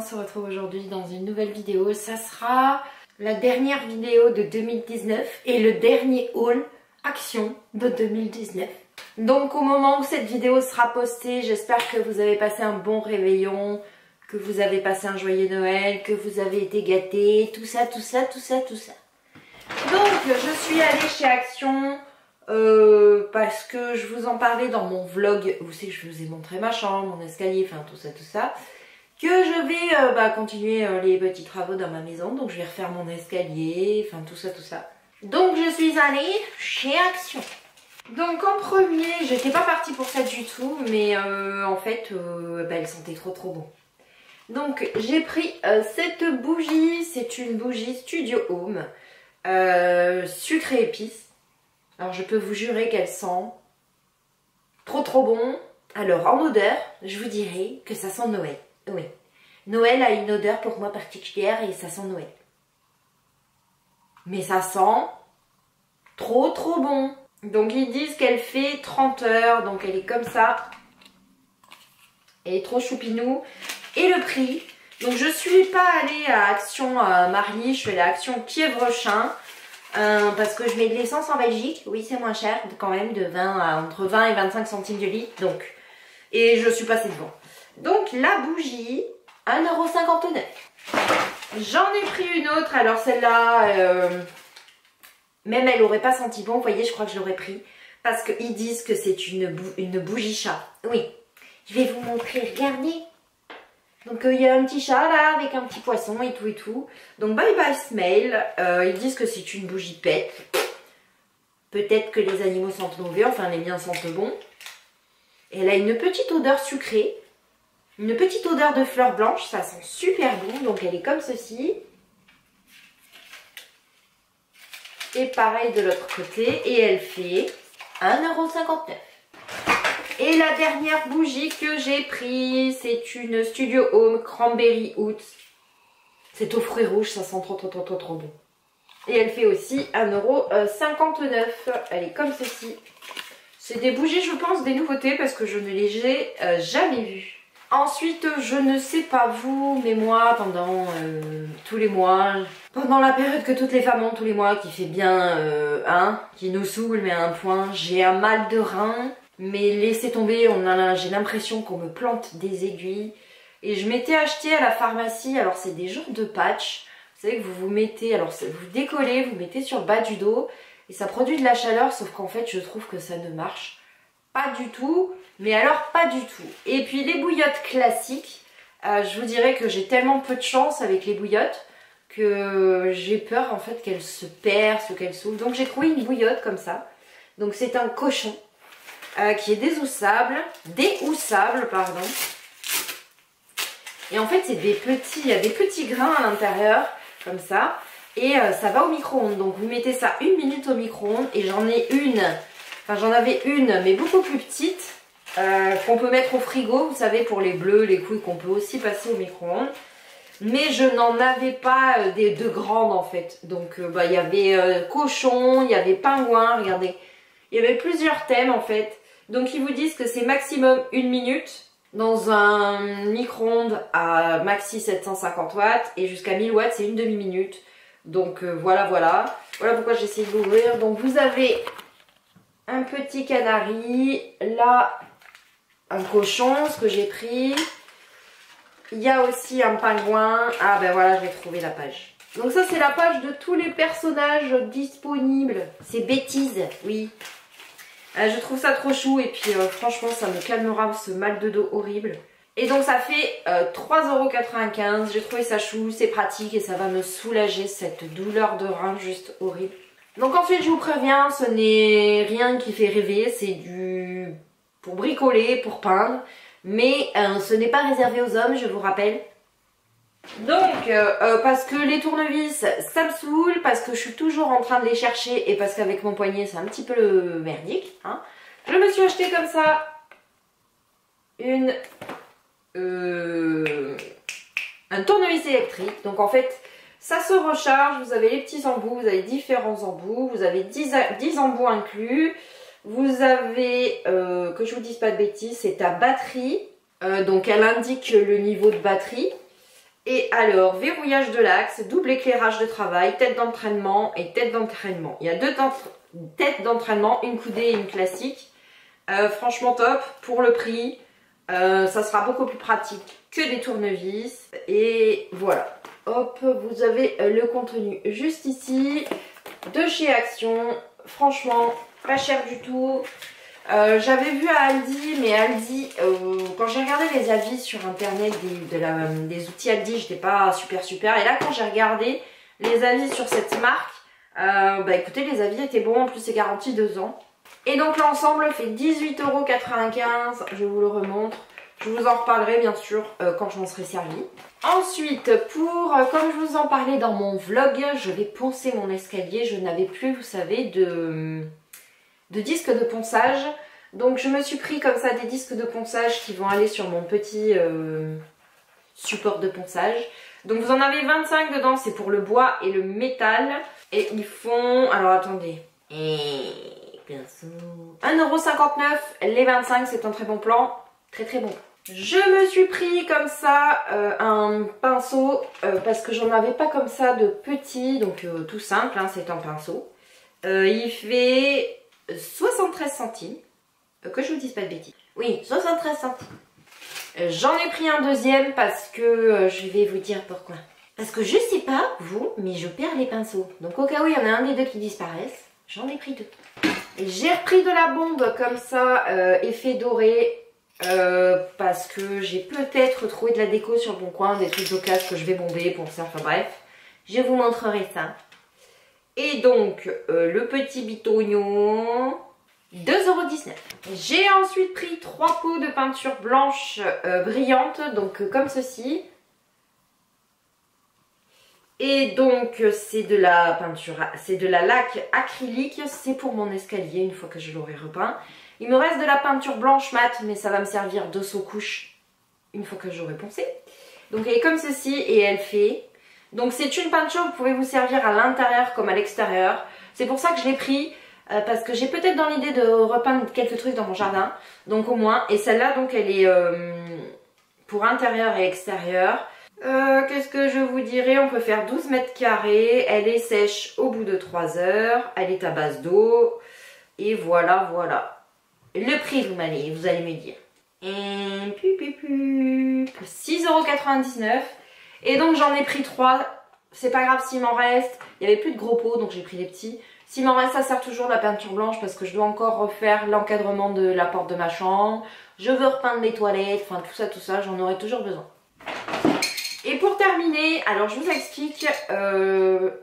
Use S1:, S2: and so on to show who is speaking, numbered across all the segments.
S1: se retrouve aujourd'hui dans une nouvelle vidéo. Ça sera la dernière vidéo de 2019 et le dernier haul action de 2019. Donc au moment où cette vidéo sera postée, j'espère que vous avez passé un bon réveillon, que vous avez passé un joyeux Noël, que vous avez été gâtés, tout ça. Donc je suis allée chez Action parce que je vous en parlais dans mon vlog. Vous savez, je vous ai montré ma chambre, mon escalier, enfin tout ça. Que je vais continuer les petits travaux dans ma maison. Donc je vais refaire mon escalier, enfin tout ça. Donc je suis allée chez Action. Donc en premier, j'étais pas partie pour ça du tout, mais en fait, elle sentait trop bon. Donc j'ai pris cette bougie, c'est une bougie Studio Home, sucre et épices. Alors je peux vous jurer qu'elle sent trop bon. Alors en odeur, je vous dirais que ça sent Noël. Oui, Noël a une odeur pour moi particulière et ça sent Noël. Mais ça sent trop bon. Donc ils disent qu'elle fait 30 heures, donc elle est comme ça. Elle est trop choupinou. Et le prix, donc je suis pas allée à Action Marly, je suis allée à Action Kievrechin. Parce que je mets de l'essence en Belgique, oui c'est moins cher quand même, de 20 entre 20 et 25 centimes du litre, donc. Et je suis passée devant. Donc la bougie, 1,59 €. J'en ai pris une autre, alors celle-là, même elle aurait pas senti bon, vous voyez, je crois que je l'aurais pris. Parce qu'ils disent que c'est une bougie chat. Oui, je vais vous montrer, regardez. Donc il y a un petit chat là avec un petit poisson et tout. Donc bye bye smell. Ils disent que c'est une bougie pet. Peut-être que les animaux sentent mauvais, enfin les miens sentent bon. Elle a une petite odeur sucrée. Une petite odeur de fleurs blanches, ça sent super bon. Donc elle est comme ceci. Et pareil de l'autre côté. Et elle fait 1,59 €. Et la dernière bougie que j'ai prise, c'est une Studio Home Cranberry Oat. C'est aux fruits rouges, ça sent trop bon. Et elle fait aussi 1,59 €. Elle est comme ceci. C'est des bougies, je pense, des nouveautés parce que je ne les ai jamais vues. Ensuite, je ne sais pas vous, mais moi, pendant tous les mois, pendant la période que toutes les femmes ont tous les mois, qui fait bien, qui nous saoule, mais à un point, j'ai un mal de rein. Mais laissez tomber, j'ai l'impression qu'on me plante des aiguilles. Et je m'étais acheté à la pharmacie, alors c'est des genres de patch. Vous savez que vous mettez, alors vous décollez, vous mettez sur le bas du dos. Et ça produit de la chaleur, sauf qu'en fait je trouve que ça ne marche pas du tout. Mais alors pas du tout. Et puis les bouillottes classiques, je vous dirais que j'ai tellement peu de chance avec les bouillottes que j'ai peur en fait qu'elles se percent ou qu'elles s'ouvrent. Donc j'ai trouvé une bouillotte comme ça. Donc c'est un cochon. Qui est déhoussable, pardon. Et en fait c'est des petits, il y a des petits grains à l'intérieur, comme ça. Et ça va au micro-ondes. Donc vous mettez ça 1 minute au micro-ondes. Et j'en avais une, mais beaucoup plus petite, qu'on peut mettre au frigo, vous savez, pour les bleus, les couilles, qu'on peut aussi passer au micro-ondes. Mais je n'en avais pas de grandes en fait. Donc il y avait cochon, il y avait pingouin, regardez. Il y avait plusieurs thèmes en fait. Donc ils vous disent que c'est maximum 1 minute dans un micro-ondes à maxi 750 watts et jusqu'à 1000 watts c'est une demi-minute. Donc voilà pourquoi j'ai essayé de l'ouvrir. Donc vous avez un petit canari, là un cochon, ce que j'ai pris. Il y a aussi un pingouin. Ah ben voilà, je vais trouver la page. Donc ça c'est la page de tous les personnages disponibles. C'est bêtise, oui. Je trouve ça trop chou et puis franchement ça me calmera ce mal de dos horrible. Et donc ça fait 3,95 €. J'ai trouvé ça chou, c'est pratique et ça va me soulager cette douleur de rein juste horrible. Donc ensuite je vous préviens, ce n'est rien qui fait rêver, c'est du pour bricoler, pour peindre. Mais ce n'est pas réservé aux hommes, je vous rappelle. Donc, parce que les tournevis, ça me saoule, parce que je suis toujours en train de les chercher et parce qu'avec mon poignet, c'est un petit peu merdique. Hein. Je me suis acheté comme ça un tournevis électrique. Donc en fait, ça se recharge, vous avez les petits embouts, vous avez différents embouts, vous avez 10 embouts inclus. Vous avez, que je vous dise pas de bêtises, c'est ta batterie. Donc elle indique le niveau de batterie. Et alors, verrouillage de l'axe, double éclairage de travail, tête d'entraînement et tête d'entraînement. Il y a deux têtes d'entraînement, une coudée et une classique. Franchement top, pour le prix, ça sera beaucoup plus pratique que des tournevis. Et voilà, hop, vous avez le contenu juste ici, de chez Action. Franchement, pas cher du tout. J'avais vu à Aldi, mais Aldi, quand j'ai regardé les avis sur internet des outils Aldi, j'étais pas super. Et là, quand j'ai regardé les avis sur cette marque, bah écoutez, les avis étaient bons, en plus c'est garanti 2 ans. Et donc l'ensemble fait 18,95 €, je vous le remontre. Je vous en reparlerai bien sûr quand je m'en serai servi. Ensuite, comme je vous en parlais dans mon vlog, je vais poncer mon escalier. Je n'avais plus, vous savez, de disques de ponçage. Donc je me suis pris comme ça des disques de ponçage qui vont aller sur mon petit support de ponçage. Donc vous en avez 25 dedans, c'est pour le bois et le métal. Et ils font... Alors attendez. 1,59 € les 25, c'est un très bon plan. Très bon. Je me suis pris comme ça un pinceau parce que j'en avais pas comme ça de petit. Donc tout simple, hein, c'est un pinceau. Il fait 73 centimes. Que je vous dise pas de bêtises. Oui, 73 centimes. J'en ai pris un deuxième parce que je vais vous dire pourquoi. Parce que je sais pas, vous, mais je perds les pinceaux. Donc au cas où il y en a un des deux qui disparaissent, j'en ai pris 2. J'ai repris de la bombe comme ça, effet doré. Parce que j'ai peut-être trouvé de la déco sur le bon coin, des trucs d'occasion que je vais bomber pour ça. Enfin bref, je vous montrerai ça. Et donc, le petit bitognon, 2,19 €. J'ai ensuite pris 3 pots de peinture blanche brillante, donc comme ceci. Et donc, c'est de la peinture, c'est de la laque acrylique, c'est pour mon escalier une fois que je l'aurai repeint. Il me reste de la peinture blanche mat, mais ça va me servir de sous-couche une fois que j'aurai poncé. Donc elle est comme ceci et elle fait... Donc c'est une peinture, vous pouvez vous servir à l'intérieur comme à l'extérieur. C'est pour ça que je l'ai pris, parce que j'ai peut-être dans l'idée de repeindre quelques trucs dans mon jardin. Donc au moins, et celle-là donc elle est pour intérieur et extérieur. Qu'est-ce que je vous dirais? On peut faire 12 mètres carrés. Elle est sèche au bout de 3 heures. Elle est à base d'eau. Et voilà. Le prix, vous allez me dire. 6,99 €. Et donc j'en ai pris 3. C'est pas grave s'il m'en reste. Il n'y avait plus de gros pots, donc j'ai pris les petits. S'il m'en reste, ça sert toujours de la peinture blanche parce que je dois encore refaire l'encadrement de la porte de ma chambre. Je veux repeindre mes toilettes, enfin tout ça, j'en aurai toujours besoin. Et pour terminer, alors je vous explique,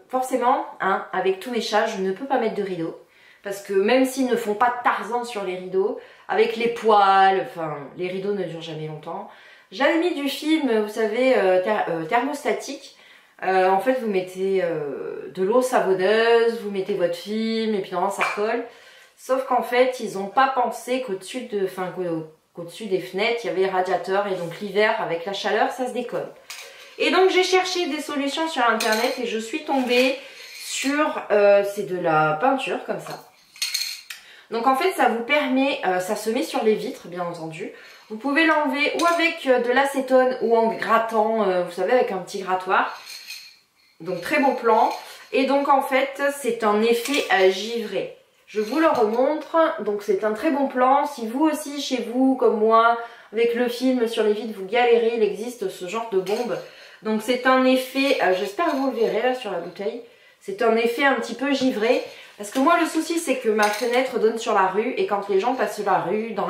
S1: forcément, hein, avec tous mes chats, je ne peux pas mettre de rideaux. Parce que même s'ils ne font pas de Tarzan sur les rideaux, avec les poils, enfin les rideaux ne durent jamais longtemps. J'avais mis du film, vous savez, thermostatique. En fait, vous mettez de l'eau savonneuse, vous mettez votre film et puis normalement ça colle. Sauf qu'en fait, ils n'ont pas pensé qu'au-dessus des fenêtres, il y avait les radiateurs et donc l'hiver, avec la chaleur, ça se décolle. Et donc j'ai cherché des solutions sur internet et je suis tombée sur, c'est de la peinture comme ça. Donc en fait ça vous permet, ça se met sur les vitres bien entendu. Vous pouvez l'enlever ou avec de l'acétone ou en grattant, vous savez avec un petit grattoir. Donc très bon plan. Et donc en fait c'est un effet givré. Je vous le remontre. Donc c'est un très bon plan. Si vous aussi chez vous comme moi avec le film sur les vitres vous galérez, il existe ce genre de bombe. Donc c'est un effet, j'espère que vous le verrez là sur la bouteille. C'est un effet un petit peu givré. Parce que moi le souci c'est que ma fenêtre donne sur la rue. Et quand les gens passent dans la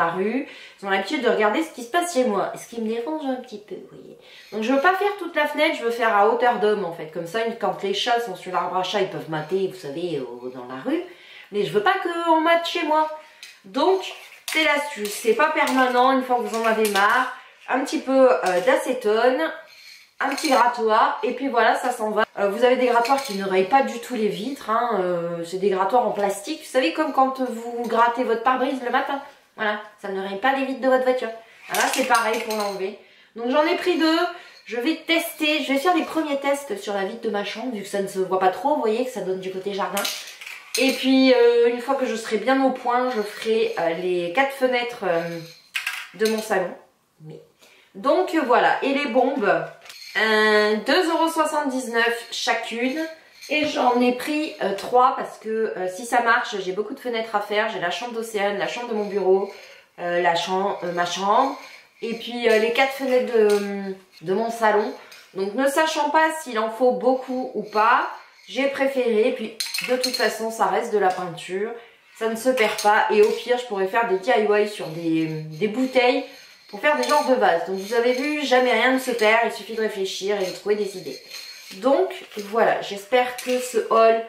S1: rue, ils ont l'habitude de regarder ce qui se passe chez moi. Et ce qui me dérange un petit peu, vous voyez. Donc je veux pas faire toute la fenêtre, je veux faire à hauteur d'homme en fait. Comme ça, quand les chats sont sur l'arbre à chat, ils peuvent mater, vous savez, dans la rue. Mais je veux pas qu'on mate chez moi. Donc c'est l'astuce. C'est pas permanent, une fois que vous en avez marre. Un petit peu d'acétone. Un petit grattoir et puis voilà, ça s'en va. Vous avez des grattoirs qui ne rayent pas du tout les vitres, hein. C'est des grattoirs en plastique, vous savez, comme quand vous grattez votre pare-brise le matin. Voilà, ça ne raye pas les vitres de votre voiture. Voilà, c'est pareil pour l'enlever. Donc j'en ai pris 2, je vais tester, je vais faire des premiers tests sur la vitre de ma chambre, vu que ça ne se voit pas trop, vous voyez que ça donne du côté jardin. Et puis une fois que je serai bien au point, je ferai les 4 fenêtres de mon salon. Donc voilà, et les bombes... 2,79 € chacune. Et j'en ai pris 3 parce que si ça marche, j'ai beaucoup de fenêtres à faire. J'ai la chambre d'Océane, la chambre de mon bureau, ma chambre. Et puis les 4 fenêtres de mon salon. Donc ne sachant pas s'il en faut beaucoup ou pas, j'ai préféré. Et puis de toute façon, ça reste de la peinture. Ça ne se perd pas. Et au pire, je pourrais faire des DIY sur des bouteilles pour faire des genres de vases. Donc vous avez vu, jamais rien ne se perd. Il suffit de réfléchir et de trouver des idées. Donc voilà, j'espère que ce haul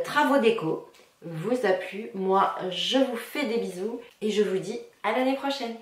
S1: travaux déco vous a plu. Moi, je vous fais des bisous et je vous dis à l'année prochaine.